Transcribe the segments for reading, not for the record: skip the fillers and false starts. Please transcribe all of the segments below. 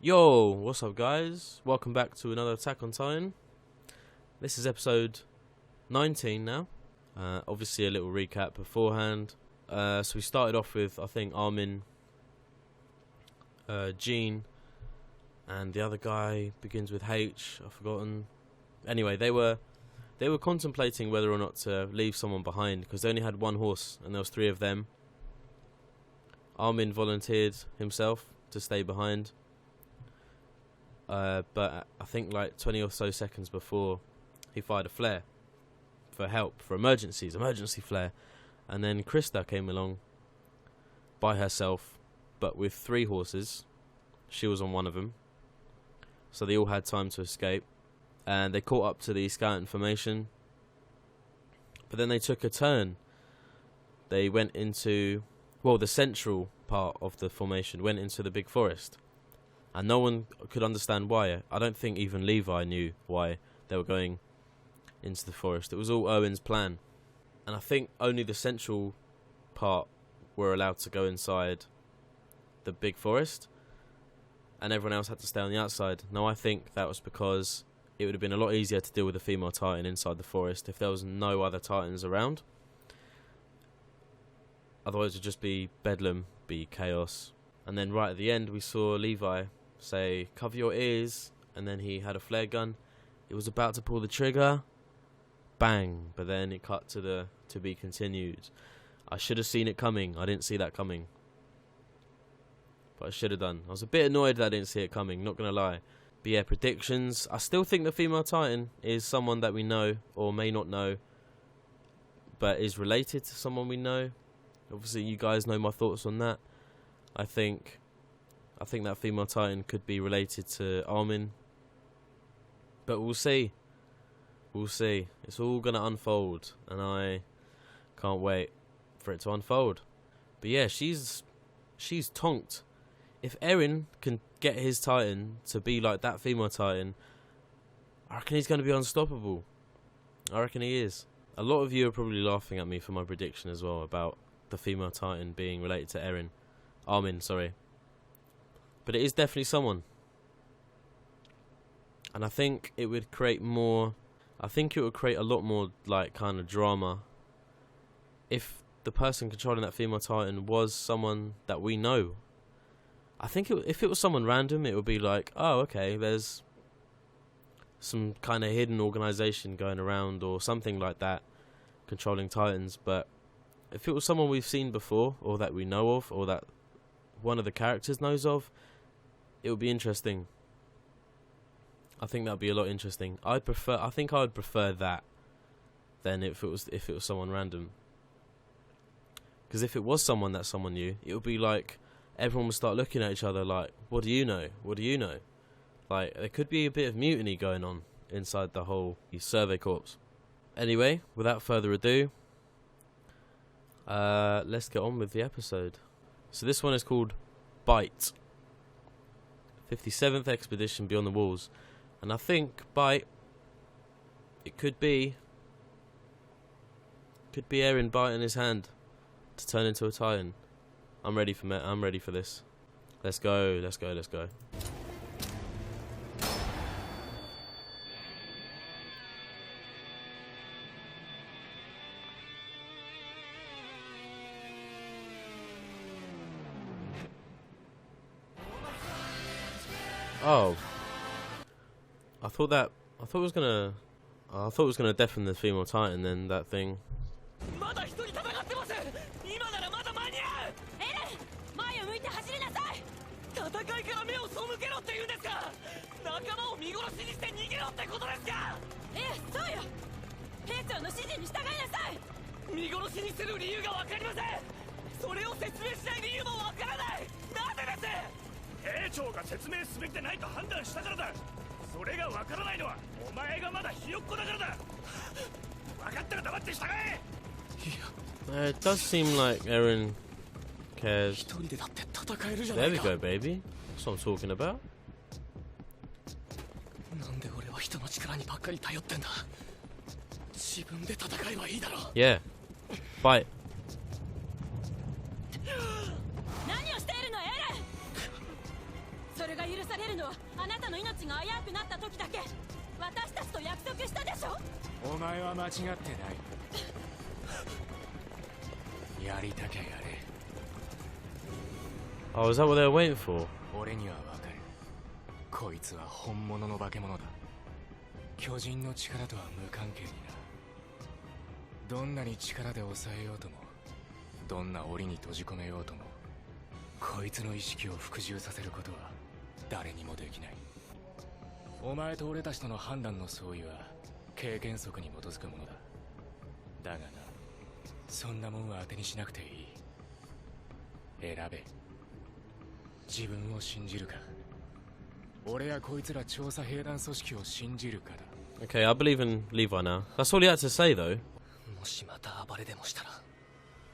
Yo, what's up guys? Welcome back to another Attack on Titan. This is episode 19 now. Obviously a little recap beforehand. So we started off with, I think, Armin, Jean, and the other guy begins with H, I've forgotten. Anyway, they were contemplating whether or not to leave someone behind, because they only had one horse, and there was 3 of them. Armin volunteered himself to stay behind. But I think like 20 or so seconds before, he fired a flare for help, for emergency flare. And then Krista came along by herself, but with 3 horses. She was on one of them, so they all had time to escape. And they caught up to the scout information, but then they took a turn. They went into, well, the central part of the formation went into the big forest. And no one could understand why. I don't think even Levi knew why they were going into the forest. It was all Owen's plan. And I think only the central part were allowed to go inside the big forest, and everyone else had to stay on the outside. Now I think that was because it would have been a lot easier to deal with a female Titan inside the forest if there was no other Titans around. Otherwise it would just be bedlam, be chaos. And then right at the end we saw Levi say, "Cover your ears," and then he had a flare gun. It was about to pull the trigger, bang, but then it cut to the "to be continued." I should have seen it coming. I didn't see that coming, but I should have done. I was a bit annoyed that I didn't see it coming, not gonna lie. But yeah, predictions. I still think the female Titan is someone that we know, or may not know, but is related to someone we know. Obviously you guys know my thoughts on that. I think that female Titan could be related to Armin, but we'll see. We'll see. It's all gonna unfold, and I can't wait for it to unfold. But yeah, she's tonked. If Eren can get his Titan to be like that female Titan, I reckon he's gonna be unstoppable. I reckon he is. A lot of you are probably laughing at me for my prediction as well about the female Titan being related to Armin, sorry. But it is definitely someone. And I think it would create more, I think it would create a lot more like kind of drama if the person controlling that female Titan was someone that we know. I think if it was someone random, it would be like, oh, okay, there's some kind of hidden organization going around or something like that controlling Titans. But if it was someone we've seen before, or that we know of, or that one of the characters knows of, it would be interesting. I think that would be a lot interesting. I think I would prefer that than if it was someone random. Because if it was someone that someone knew, it would be like everyone would start looking at each other like, what do you know? What do you know? Like, there could be a bit of mutiny going on inside the whole survey corps. Anyway, without further ado, let's get on with the episode. So this one is called Bite. 57th Expedition Beyond the Walls. And I think Bite, it could be Eren biting his hand to turn into a Titan. I'm ready for this. Let's go. Oh, I thought it was gonna deafen the female Titan. Then that thing. It does seem like Eren cares. There we go, baby. That's what I'm talking about. Yeah. Bite. れが許されるのはあなたの命が危うくなった時だけ。私たちと約束したでしょ。お前は間違ってない。やりたきゃやれ。 Oh, is that what they were waiting for? 俺にはわかる。こいつは本物の化け物だ。巨人の力とは無関係にな。どんなに力で抑えようとも、どんな檻に閉じ込めようとも、こいつの意識を服従させることは誰にもできない。お前と俺たちとの判断の相違は経験則に基づくものだ。だがな、そんなもんは当てにしなくていい。選べ。自分を信じるか、俺やこいつら調査兵団組織を信じるかだ。 Okay, I believe in Levi now. That's all he had to say, though. もしまた暴れでもしたら、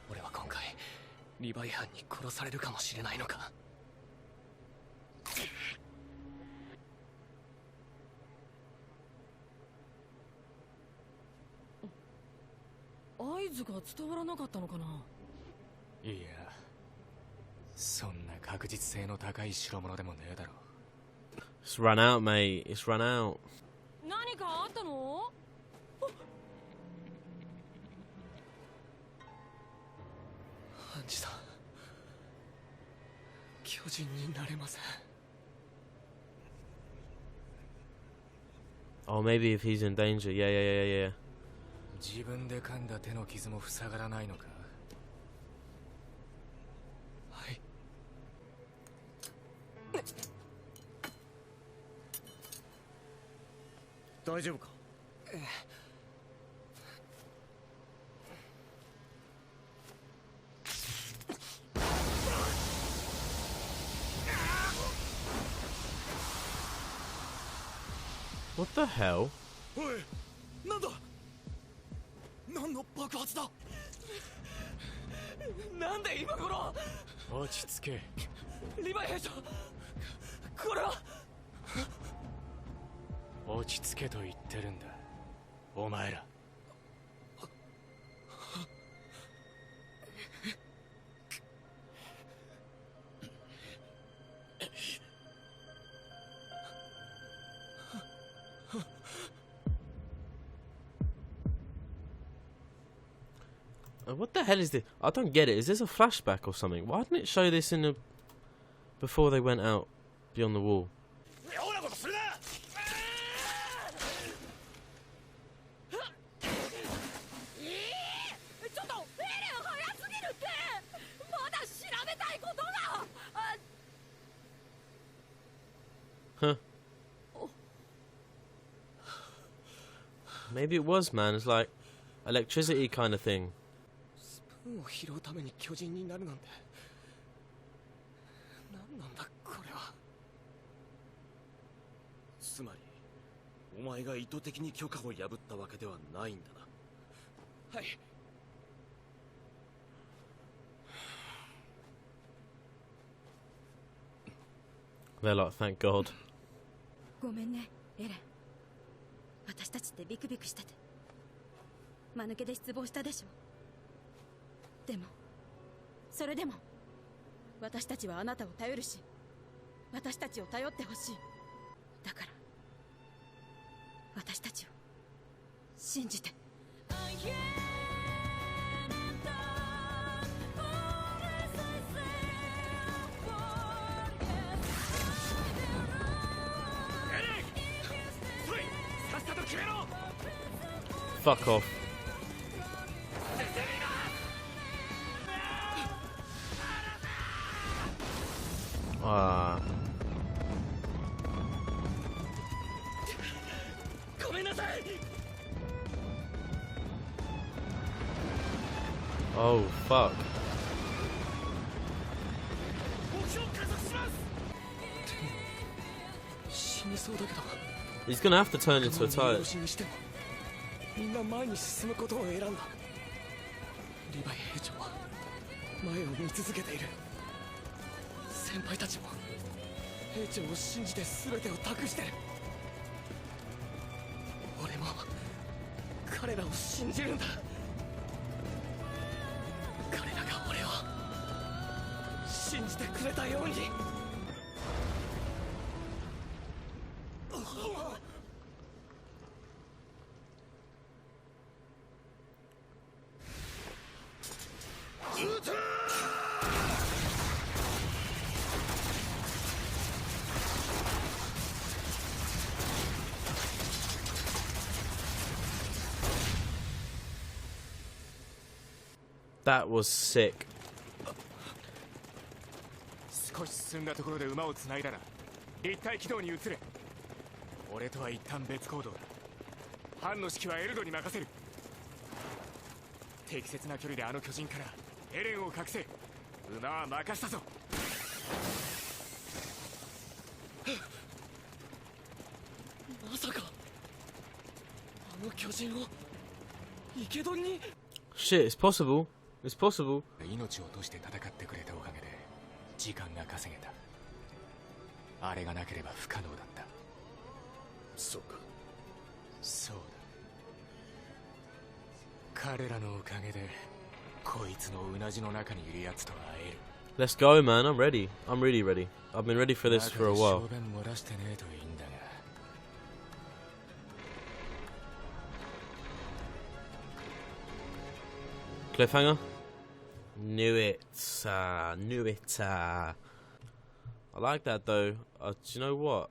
俺は今回リヴァイ班に殺されるかもしれないのか。合図が伝わらなかったのかな。いや、そんな確実性の高い代物でもねえだろ。 It's run out, mate. It's run out. 何かあったの？ハンジさん、巨人になれません。 Oh, maybe if he's in danger. Yeah, yeah, yeah, yeah. 自分で噛んだ手の傷も塞がらないのか。はい。大丈夫か。What the hell? おい、なんだ。何の爆発だ。なんで今頃。落ち着け。リヴァイ兵長、これは。落ち着けと言ってるんだ、お前ら。What the hell is this? I don't get it. Is this a flashback or something? Why didn't it show this in the before they went out beyond the wall? 妙なことするな。ちょっとエレン早すぎるって。まだ調べたいことが。Huh. Maybe it was, man. It's like electricity kind of thing. スプーンを拾うために巨人になるなんて。何なんだこれは。つまりお前が意図的に許可を破ったわけではないんだな。はい。They're like, thank God. ごめんね、エレン。私たちってビクビクしてて間抜けで失望したでしょ。でもそれでも私たちはあなたを頼るし、私たちを頼ってほしい。だから私たちを信じて。Fuck off. Ah. ごめんなさい。 Oh, fuck. 目標加速します。死にそうだけど。 He's gonna have to turn into a tire. にしてもみんな前に進むことを選んだ。リヴァイ兵長は前を見続けている。先輩たちも兵長を信じて全てを託してる。俺も彼らを信じるんだ。彼らが俺を信じてくれたように。That was sick. 少し進んだところで馬をつないだら立体軌道に移れ。俺とは一旦別行動だ。班の指揮はエルドに任せる。適切な距離であの巨人からエレンを隠せ。馬は任したぞ。まさかあの巨人を生け捕りに。 Shit, it's possible. It's possible. 命を落として戦ってくれたおかげで時間が稼げた。あれがなければ不可能だった。そうか。そうだ。彼らのおかげでこいつのうなじの中にいるやつと会える。 Let's go, man. I'm ready. I'm really ready. I've been ready for this for a while. 小便漏らしてねえといいんだが。Cliffhanger? Knew it. Knew it. I like that though. Do you know what?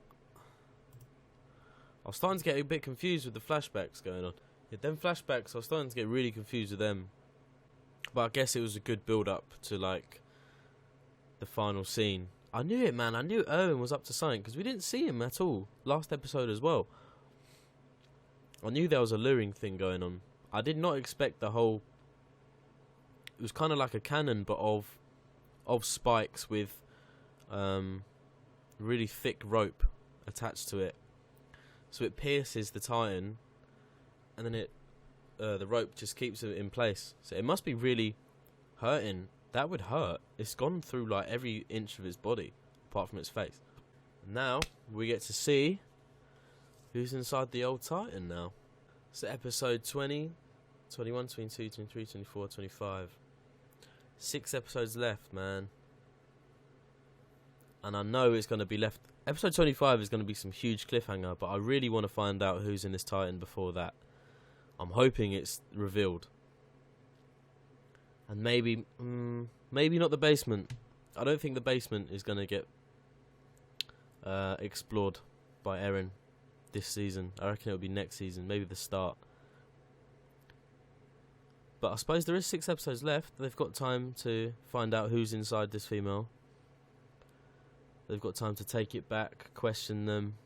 I was starting to get a bit confused with the flashbacks going on. Yeah, them flashbacks, I was starting to get really confused with them. But I guess it was a good build up to like the final scene. I knew it, man. I knew Erwin was up to something because we didn't see him at all last episode as well. I knew there was a luring thing going on. I did not expect the whole... It was kind of like a cannon, but of spikes with really thick rope attached to it. So it pierces the Titan, and then the rope just keeps it in place. So it must be really hurting. That would hurt. It's gone through like every inch of its body, apart from its face. Now we get to see who's inside the old Titan now. So episode 20, 21, 22, 23, 24, 25. 6 episodes left, man. And I know it's going to be left. Episode 25 is going to be some huge cliffhanger, but I really want to find out who's in this Titan before that. I'm hoping it's revealed. And maybe not the basement. I don't think the basement is going to get explored by Eren this season. I reckon it'll be next season, maybe the start. But I suppose there is 6 episodes left. They've got time to find out who's inside this female. They've got time to take it back, question them.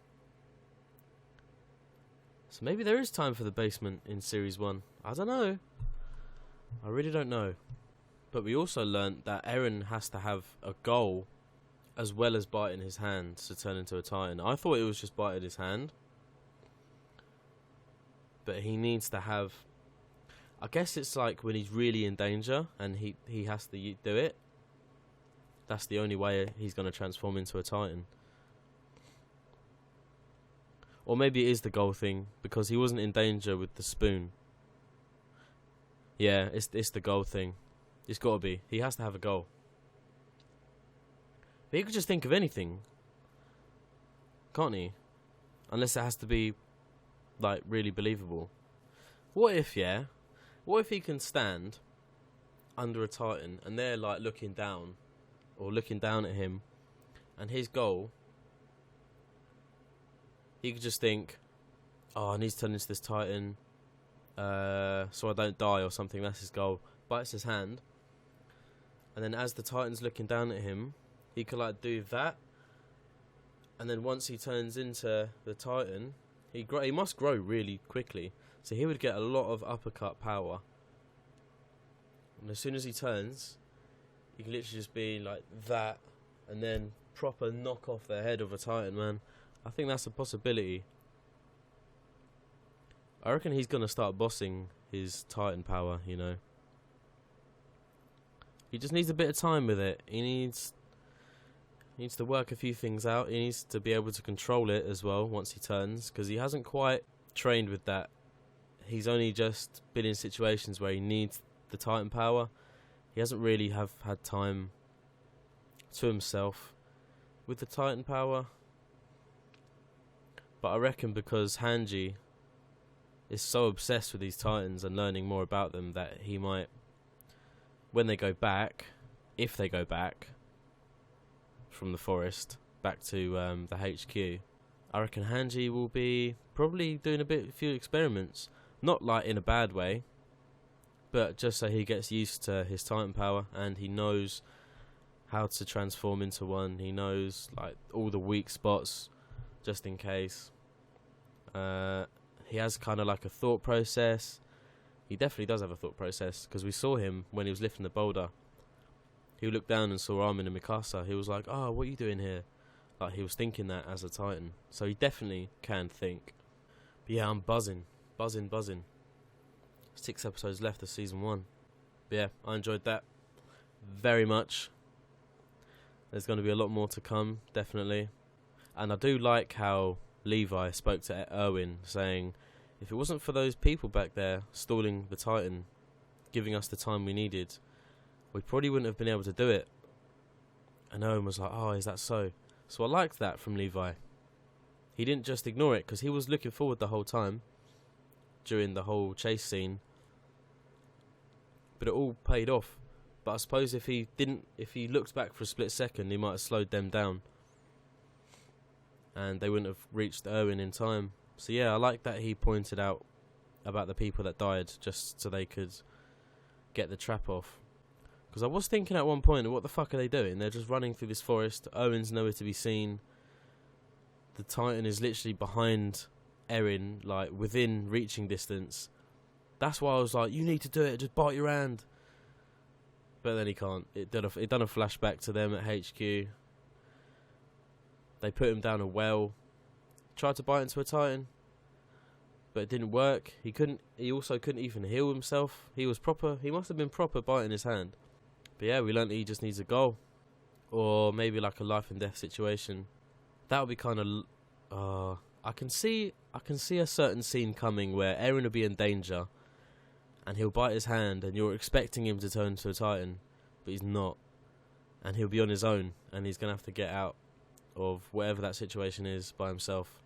So maybe there is time for the basement in Series 1. I don't know. I really don't know. But we also learnt that Eren has to have a goal as well as biting his hand to turn into a Titan. I thought it was just biting his hand. But he needs to have... I guess it's like when he's really in danger and he has to do it. That's the only way he's going to transform into a Titan. Or maybe it is the goal thing, because he wasn't in danger with the spoon. Yeah, it's the goal thing. It's got to be. He has to have a goal. But he could just think of anything, can't he? Unless it has to be, like, really believable. What if, yeah? What if he can stand under a Titan and they're, like, looking down, or looking down at him, and his goal, he could just think, oh, I need to turn into this Titan so I don't die or something. That's his goal. Bites his hand, and then as the Titan's looking down at him, he could like do that, and then once he turns into the Titan, he must grow really quickly, so he would get a lot of uppercut power, and as soon as he turns, he can literally just be like that, and then proper knock off the head of a Titan, man. I think that's a possibility. I reckon he's going to start bossing his Titan power, you know. He just needs a bit of time with it. He needs to work a few things out. He needs to be able to control it as well once he turns, because he hasn't quite trained with that. He's only just been in situations where he needs the Titan power. He hasn't really had time to himself with the Titan power. But I reckon because Hanji is so obsessed with these Titans and learning more about them that he might, when they go back, if they go back from the forest back to the HQ, I reckon Hanji will be probably doing a few experiments. Not like in a bad way, but just so he gets used to his Titan power and he knows how to transform into one. He knows like all the weak spots just in case. He has kind of like a thought process. He definitely does have a thought process, because we saw him when he was lifting the boulder. He looked down and saw Armin and Mikasa. He was like, "Oh, what are you doing here?" Like, he was thinking that as a Titan. So he definitely can think. But yeah, I'm buzzing. 6 episodes left of season 1. But yeah, I enjoyed that very much. There's going to be a lot more to come, definitely. And I do like how Levi spoke to Erwin, saying, if it wasn't for those people back there stalling the Titan, giving us the time we needed, we probably wouldn't have been able to do it. And Erwin was like, "Oh, is that so?" So I liked that from Levi. He didn't just ignore it, because he was looking forward the whole time during the whole chase scene. But it all paid off. But I suppose if he looked back for a split second, he might have slowed them down. And they wouldn't have reached Erwin in time. So yeah, I like that he pointed out about the people that died, just so they could get the trap off. Because I was thinking at one point, what the fuck are they doing? They're just running through this forest. Erwin's nowhere to be seen. The Titan is literally behind Erin, like within reaching distance. That's why I was like, you need to do it, just bite your hand. But then he can't. It done a flashback to them at HQ. They put him down a well. Tried to bite into a Titan, but it didn't work. He also couldn't even heal himself. He must have been proper biting his hand. But yeah, we learned that he just needs a goal, or maybe like a life and death situation. That would be kind of. I can see a certain scene coming where Eren will be in danger, and he'll bite his hand, and you're expecting him to turn to a Titan, but he's not, and he'll be on his own, and he's gonna have to get out of whatever that situation is by himself.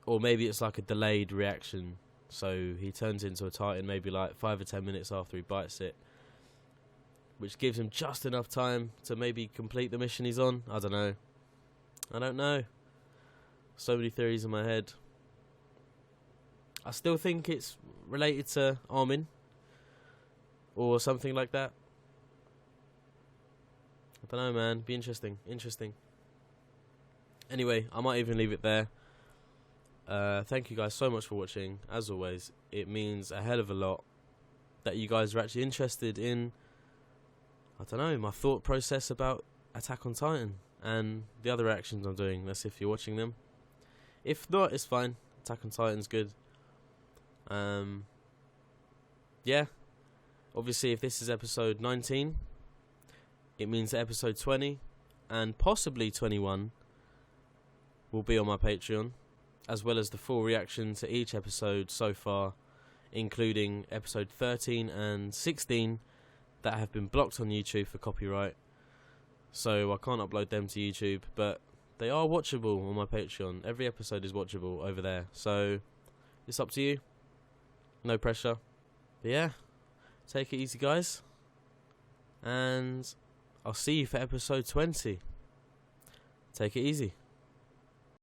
Or maybe it's like a delayed reaction, so he turns into a Titan maybe like 5 or 10 minutes after he bites it, which gives him just enough time to maybe complete the mission he's on. I don't know. So many theories in my head. I still think it's related to Armin, or something like that. I don't know, man. Be interesting. Anyway, I might even leave it there. Thank you guys so much for watching. As always, it means a hell of a lot that you guys are actually interested in, I don't know, my thought process about Attack on Titan and the other actions I'm doing. That's if you're watching them. If not, it's fine. Attack on Titan's good. Yeah. Obviously, if this is episode 19, it means that episode 20 and possibly 21 will be on my Patreon, as well as the full reaction to each episode so far, including episode 13 and 16 that have been blocked on YouTube for copyright. So I can't upload them to YouTube, but they are watchable on my Patreon. Every episode is watchable over there. So it's up to you. No pressure. But yeah, take it easy, guys. And I'll see you for episode 20. Take it easy.